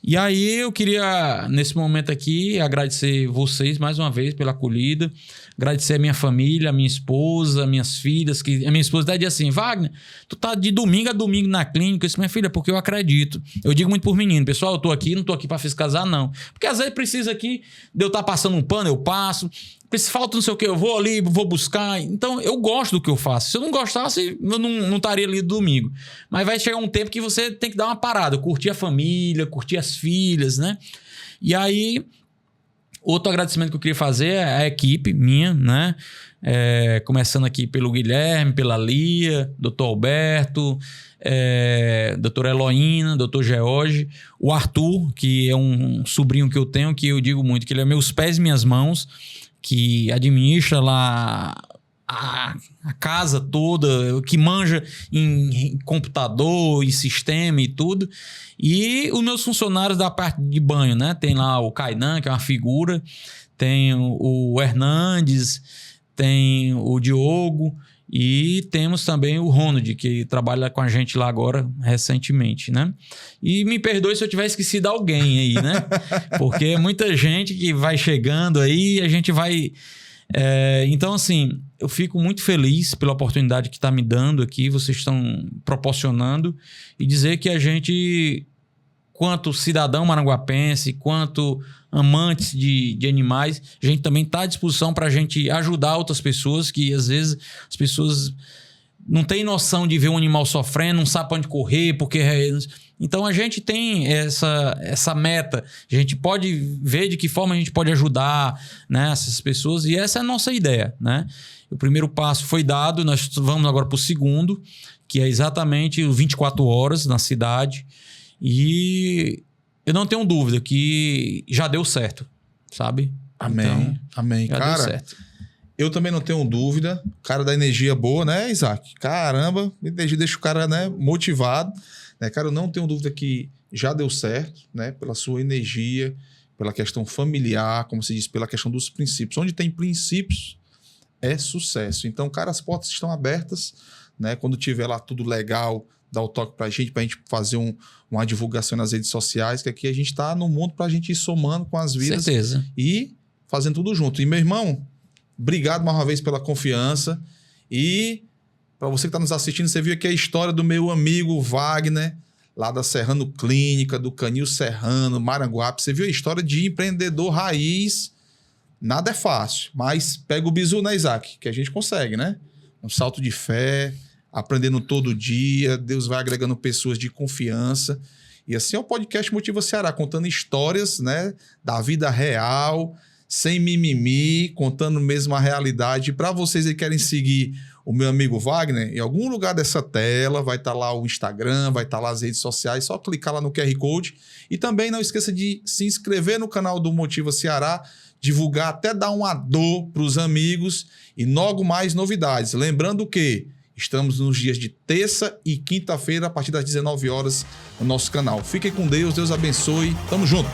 E aí eu queria, nesse momento aqui, agradecer vocês mais uma vez pela acolhida, agradecer a minha família, a minha esposa, minhas filhas, que a minha esposa até diz assim, Wagner, tu tá de domingo a domingo na clínica. Eu disse, minha filha, porque eu acredito. Eu digo muito por menino, pessoal, eu tô aqui, não tô aqui pra fiscalizar, não. Porque às vezes precisa aqui de eu estar passando um pano, eu passo. Se falta não sei o que, eu vou ali, vou buscar. Então, eu gosto do que eu faço. Se eu não gostasse, eu não estaria ali domingo. Mas vai chegar um tempo que você tem que dar uma parada, curtir a família, curtir as filhas, né? E aí, outro agradecimento que eu queria fazer é a equipe minha, né? Começando aqui pelo Guilherme, pela Lia, Dr. Alberto, doutora Heloína, doutor George, o Arthur, que é um sobrinho que eu tenho, que eu digo muito, que ele é meus pés e minhas mãos, que administra lá a casa toda, que manja em computador, em sistema e tudo. E os meus funcionários da parte de banho, né? Tem lá o Kainan, que é uma figura, tem o Hernandes, tem o Diogo e temos também o Ronald, que trabalha com a gente lá agora recentemente, né? E me perdoe se eu tiver esquecido alguém aí, né? Porque é muita gente que vai chegando aí, a gente vai... então, assim, eu fico muito feliz pela oportunidade que está me dando aqui, vocês estão proporcionando, e dizer que a gente, quanto cidadão maranguapense, quanto amantes de animais, a gente também está à disposição para a gente ajudar outras pessoas, que às vezes as pessoas não têm noção de ver um animal sofrendo, não sabe para onde correr, porque... Então a gente tem essa meta, a gente pode ver de que forma a gente pode ajudar, né, essas pessoas, e essa é a nossa ideia, né? O primeiro passo foi dado, nós vamos agora para o segundo, que é exatamente 24 horas na cidade, e eu não tenho dúvida que já deu certo, sabe? Amém, então, amém. Já cara, deu certo. Eu também não tenho dúvida. O cara da energia boa, né, Isaac? Caramba, energia deixa o cara, né, motivado. Né? Cara, eu não tenho dúvida que já deu certo, né? Pela sua energia, pela questão familiar, como se diz, pela questão dos princípios. Onde tem princípios, é sucesso. Então, cara, as portas estão abertas, né? Quando tiver lá tudo legal, dá o toque pra gente fazer uma divulgação nas redes sociais, que aqui a gente tá no mundo pra gente ir somando com as vidas. Certeza. E fazendo tudo junto. E, meu irmão, obrigado mais uma vez pela confiança. E para você que está nos assistindo, você viu aqui a história do meu amigo Wagner, lá da Serrano Clínica, do Canil Serrano, Maranguape. Você viu a história de empreendedor raiz. Nada é fácil, mas pega o bizu, né, Isaac? Que a gente consegue, né? Um salto de fé, aprendendo todo dia. Deus vai agregando pessoas de confiança. E assim é o podcast Motiva Ceará, contando histórias, né, da vida real, sem mimimi, contando mesmo a realidade. Para vocês que querem seguir o meu amigo Wagner, em algum lugar dessa tela vai estar lá o Instagram, vai estar lá as redes sociais, só clicar lá no QR Code. E também não esqueça de se inscrever no canal do Motiva Ceará, divulgar, até dar uma dor para os amigos e logo mais novidades. Lembrando que estamos nos dias de terça e quinta-feira, a partir das 19 horas, no nosso canal. Fiquem com Deus, Deus abençoe. Tamo junto!